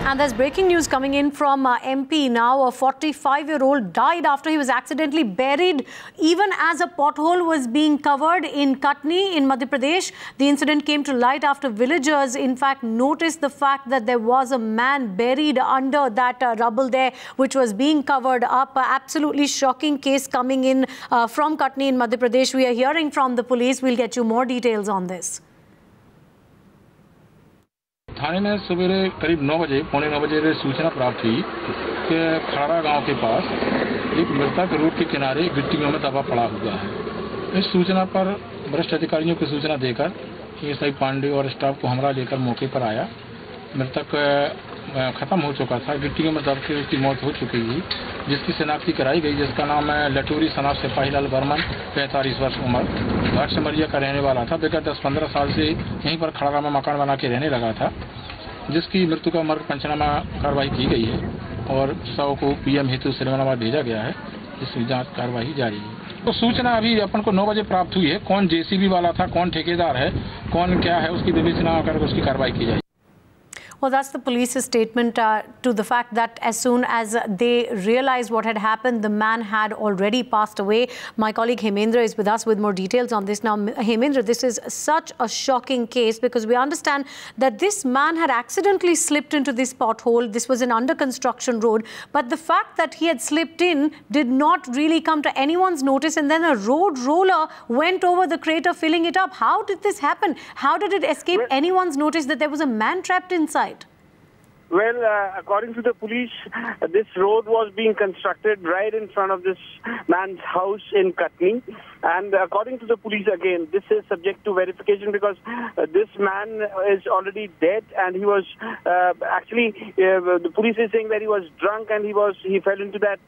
And there's breaking news coming in from MP now. A 45-year-old died after he was accidentally buried even as a pothole was being covered in Katni in Madhya Pradesh. The incident came to light after villagers, in fact, noticed the fact that there was a man buried under that rubble there, which was being covered up. Absolutely shocking case coming in from Katni in Madhya Pradesh. We are hearing from the police. We'll get you more details on this. थाने में सवेरे करीब 9 बजे, पौने 9 बजे सूचना प्राप्त हुई कि खाड़ा गांव के पास एक मृतक रोड के किनारे गिट्टियों में दबा पड़ा हुआ है। इस सूचना पर वरिष्ठ अधिकारियों की सूचना देकर एएसआई पांडे और स्टाफ को हमरा लेकर मौके पर आया। मृतक खत्म हो चुका था, गिट्टियों में दब के उसकी मौत हो चुकी थी, जिसकी शिनाख्ती कराई गई, जिसका नाम है लटोरी सनाब सिपाहीलाल बर्मन, 45 वर्ष उम्र, घाट सिमरिया का रहने वाला था। विगत 10-15 साल से यहीं पर खड़ारा में मकान बना के रहने लगा था, जिसकी मृत्यु का मर्ग पंचनामा कार्रवाई की गई है और शव को पीएम हेतु सिलवानाबाद भेजा गया है। इसकी जांच कार्रवाई जारी है। तो सूचना अभी अपन को 9 बजे प्राप्त हुई है। कौन जेसीबी वाला था, कौन ठेकेदार है, कौन क्या है, उसकी विवेचना कर उसकी कार्रवाई की जाएगी। Well, that's the police's statement to the fact that as soon as they realized what had happened, the man had already passed away. My colleague Hemendra is with us with more details on this. Now, Hemendra, this is such a shocking case because we understand that this man had accidentally slipped into this pothole. This was an under construction road, but the fact that he had slipped in did not really come to anyone's notice, and then a road roller went over the crater, filling it up. How did this happen? How did it escape anyone's notice that there was a man trapped inside? Well, according to the police, this road was being constructed right in front of this man's house in Katni. And according to the police, again, this is subject to verification because this man is already dead, and he was the police is saying that he was drunk and he fell into that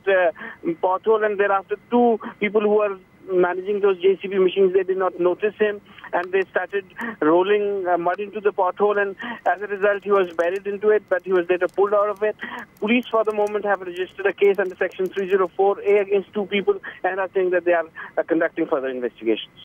pothole, and thereafter two people who were managing those JCB machines, they did not notice him, and they started rolling mud into the pothole, and as a result he was buried into it, but he was later pulled out of it. Police for the moment have registered a case under section 304A against two people and are saying that they are conducting further investigations.